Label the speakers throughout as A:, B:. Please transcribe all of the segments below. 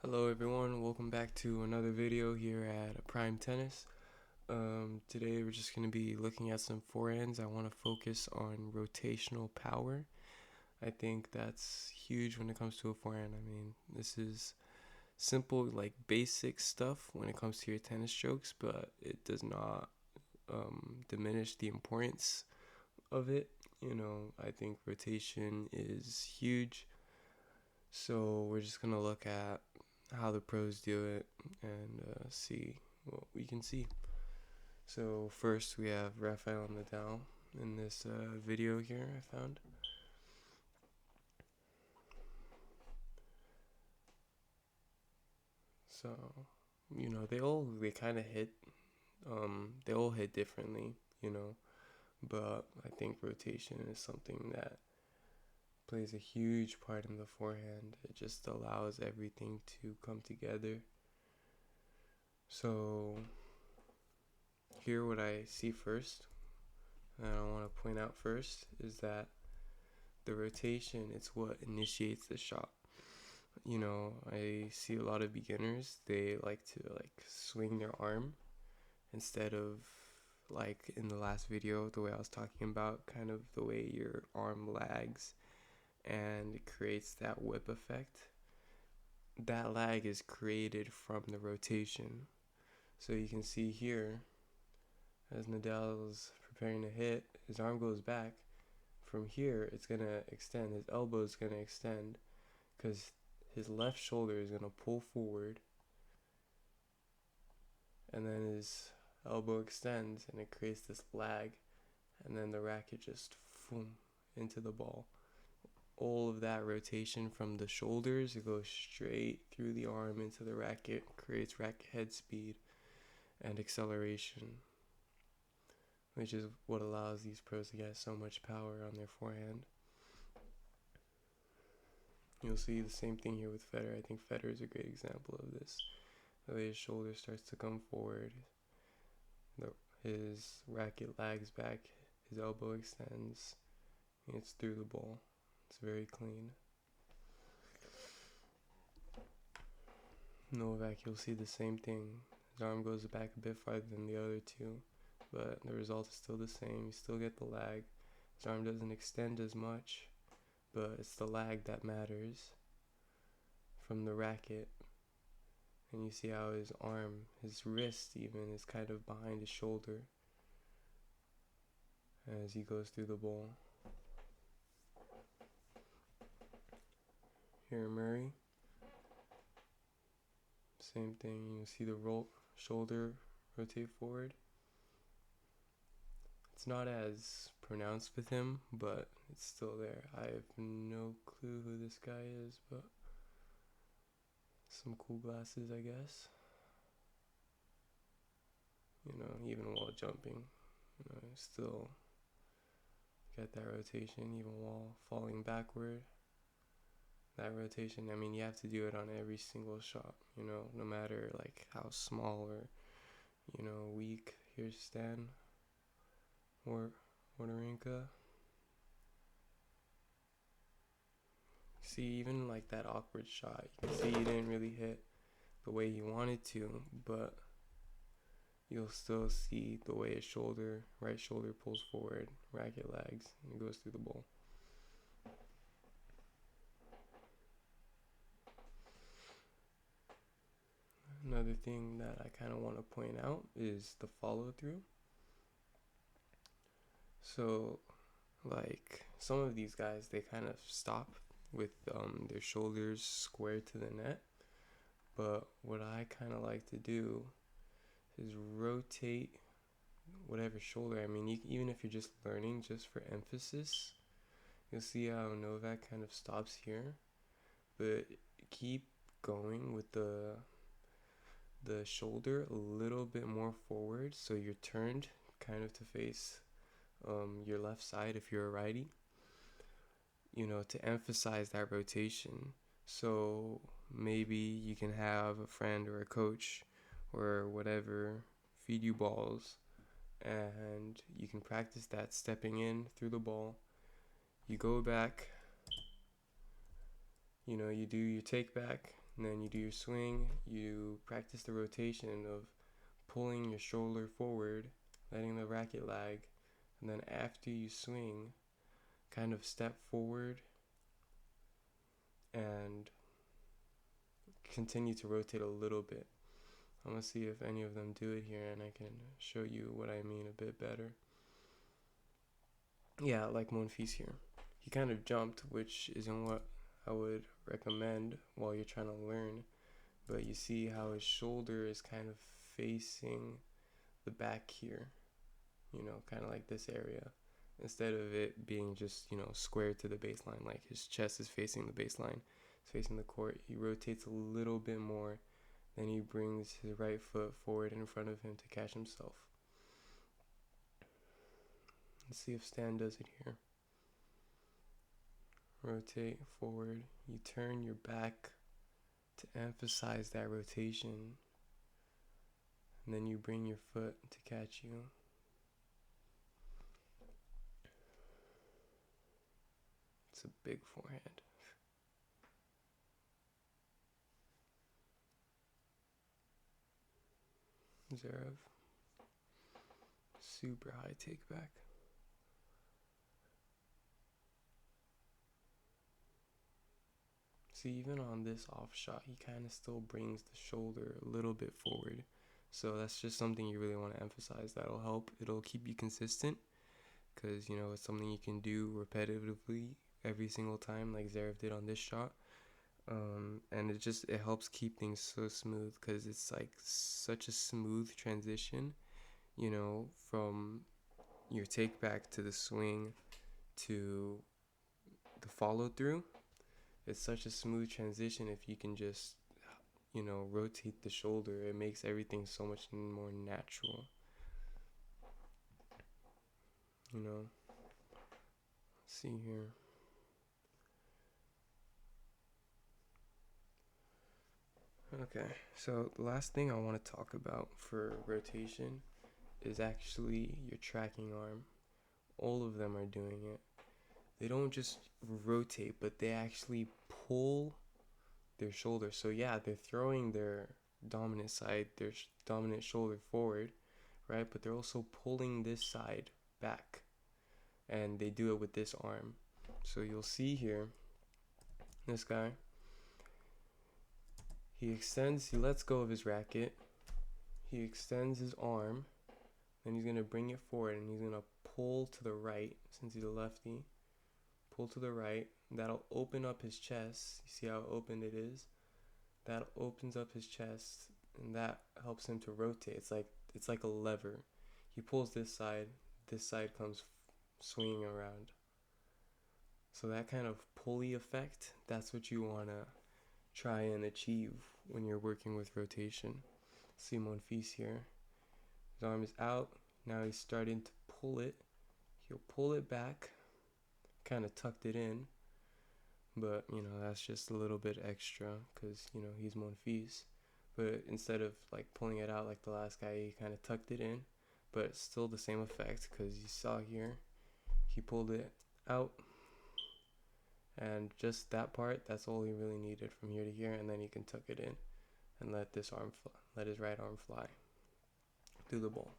A: Hello everyone, welcome back to another video here at Prime Tennis. Today we're just going to be looking at some forehands. I want to focus on rotational power. I think that's huge when it comes to a forehand. I mean, this is simple, like basic stuff when it comes to your tennis strokes, but it does not diminish the importance of it. I think rotation is huge. So we're just going to look at how the pros do it and see what we can see. So first we have Rafael Nadal in this video here I found. So they kind of hit they all hit differently, but I think rotation is something that plays a huge part in the forehand. It just allows everything to come together. So here what I see first, and I want to point out first, is that the rotation, it's what initiates the shot. I see a lot of beginners, they like to swing their arm instead of like in the last video, the way I was talking about, kind of the way your arm lags and it creates that whip effect. That lag is created from the rotation. So you can see here, as Nadal's preparing to hit, his arm goes back. From here, it's going to extend. His elbow is going to extend because his left shoulder is going to pull forward. And then his elbow extends and it creates this lag. And then the racket just boom into the ball. All of that rotation from the shoulders, it goes straight through the arm into the racket, creates racket head speed and acceleration, which is what allows these pros to get so much power on their forehand. You'll see the same thing here with Federer. I think Federer is a great example of this. The way his shoulder starts to come forward, his racket lags back, his elbow extends, and it's through the ball. It's very clean. Novak, you'll see the same thing. His arm goes back a bit farther than the other two, but the result is still the same. You still get the lag. His arm doesn't extend as much, but it's the lag that matters from the racket. And you see how his arm, his wrist even, is kind of behind his shoulder as he goes through the ball. Here, Murray. Same thing. You see the shoulder rotate forward. It's not as pronounced with him, but it's still there. I have no clue who this guy is, but some cool glasses, I guess. Even while jumping, still get that rotation, even while falling backward. That rotation, I mean, you have to do it on every single shot, no matter like how small or, weak. Here's Stan or Wawrinka. See, even like that awkward shot, you can see he didn't really hit the way he wanted to, but you'll still see the way his right shoulder pulls forward, racket lags, and goes through the ball. Another thing that I kind of want to point out is the follow through. So, like some of these guys, they kind of stop with their shoulders square to the net. But what I kind of like to do is rotate whatever shoulder. I mean, even if you're just learning, just for emphasis, you'll see how Novak kind of stops here. But keep going with the shoulder a little bit more forward, so you're turned kind of to face your left side if you're a righty, to emphasize that rotation. So maybe you can have a friend or a coach or whatever feed you balls, and you can practice that stepping in through the ball. You go back, you do your take back, And then you do your swing, you practice the rotation of pulling your shoulder forward, letting the racket lag, and then after you swing, kind of step forward and continue to rotate a little bit. I'm going to see if any of them do it here and I can show you what I mean a bit better. Yeah, like Monfils here. He kind of jumped, which isn't what I would recommend while you're trying to learn. But you see how his shoulder is kind of facing the back here, kind of like this area. Instead of it being just, square to the baseline, like his chest is facing the baseline, it's facing the court. He rotates a little bit more, then he brings his right foot forward in front of him to catch himself. Let's see if Stan does it here. Rotate forward. You turn your back to emphasize that rotation. And then you bring your foot to catch you. It's a big forehand. Zverev. Super high take back. See, even on this off shot, he kind of still brings the shoulder a little bit forward. So that's just something you really want to emphasize. That'll help. It'll keep you consistent because, it's something you can do repetitively every single time like Zverev did on this shot. And it helps keep things so smooth because it's like such a smooth transition, from your take back to the swing to the follow through. It's such a smooth transition if you can just, rotate the shoulder. It makes everything so much more natural. Let's see here. Okay, so the last thing I want to talk about for rotation is actually your tracking arm. All of them are doing it. They don't just rotate, but they actually pull their shoulder. So yeah, they're throwing their dominant side, their dominant shoulder forward, right? But they're also pulling this side back. And they do it with this arm. So you'll see here, this guy, he lets go of his racket, he extends his arm, then he's going to bring it forward and he's going to pull to the right, since he's a lefty, pull to the right. That'll open up his chest. You see how open it is? That opens up his chest and that helps him to rotate. It's like a lever. He pulls this side comes swinging around. So that kind of pulley effect, that's what you want to try and achieve when you're working with rotation. See Monfils here. His arm is out. Now he's starting to pull it. He'll pull it back, kind of tucked it in. But, that's just a little bit extra because, he's Monfils. But instead of like pulling it out like the last guy, he kind of tucked it in. But it's still the same effect because you saw here, he pulled it out. And just that part, that's all he really needed from here to here. And then he can tuck it in and let his right arm fly through the ball.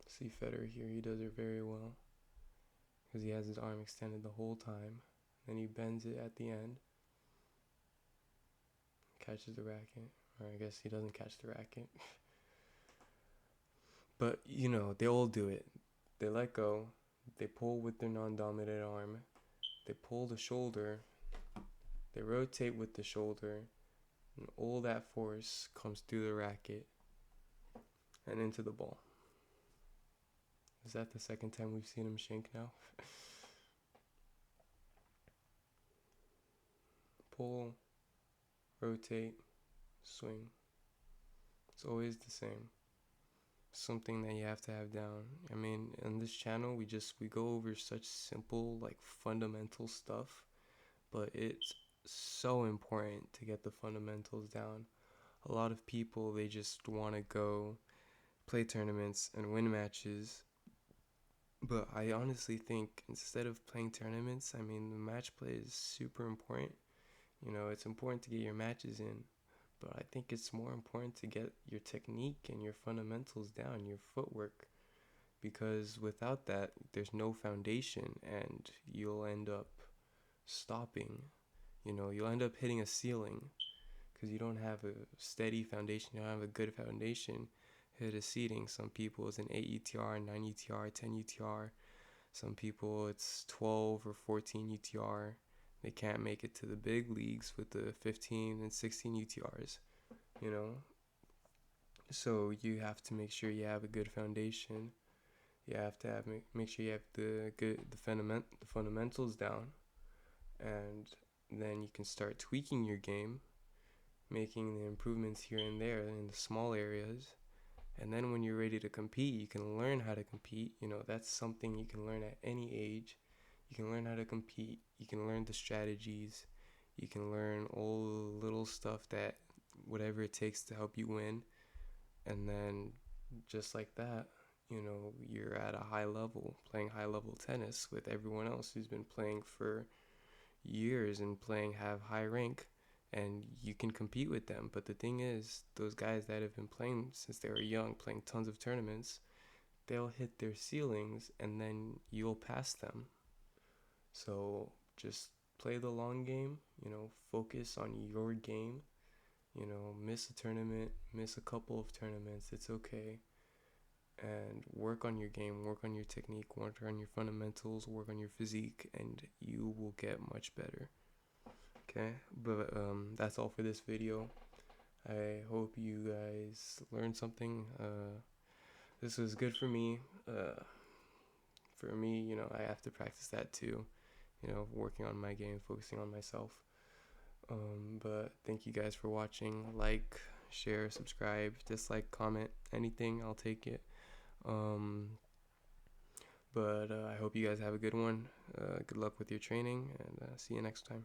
A: See Federer here, he does it very well because he has his arm extended the whole time. Then he bends it at the end, catches the racket, or I guess he doesn't catch the racket. But, they all do it. They let go, they pull with their non-dominant arm, they pull the shoulder, they rotate with the shoulder, and all that force comes through the racket and into the ball. Is that the second time we've seen him shank now? Pull, rotate, swing. It's always the same. Something that you have to have down. I mean, on this channel, we go over such simple, like fundamental stuff, but it's so important to get the fundamentals down. A lot of people, they just want to go play tournaments and win matches. But I honestly think instead of playing tournaments, the match play is super important It's important to get your matches in, but I think it's more important to get your technique and your fundamentals down, your footwork, because without that, there's no foundation and you'll end up stopping. You'll end up hitting a ceiling because you don't have a steady foundation, you don't have a good foundation. Hit a seating. Some people it's an 8 UTR, 9 UTR, 10 UTR. Some people it's 12 or 14 UTR. They can't make it to the big leagues with the 15 and 16 UTRs, you know? So you have to make sure you have a good foundation. You have to make sure you have the fundamentals down, and then you can start tweaking your game, making the improvements here and there in the small areas. And then when you're ready to compete, you can learn how to compete. That's something you can learn at any age. You can learn how to compete. You can learn the strategies. You can learn all the little stuff that whatever it takes to help you win. And then just like that, you're at a high level, playing high level tennis with everyone else who's been playing for years and have high rank, and you can compete with them. But the thing is, those guys that have been playing since they were young, playing tons of tournaments, they'll hit their ceilings and then you'll pass them. So just play the long game, focus on your game, miss a tournament, miss a couple of tournaments, it's okay. And work on your game, work on your technique, work on your fundamentals, work on your physique, and you will get much better. Okay, but that's all for this video. I hope you guys learned something. This was good for me. I have to practice that too. Working on my game, focusing on myself. But thank you guys for watching. Like, share, subscribe, dislike, comment, anything, I'll take it. But I hope you guys have a good one. Good luck with your training, and see you next time.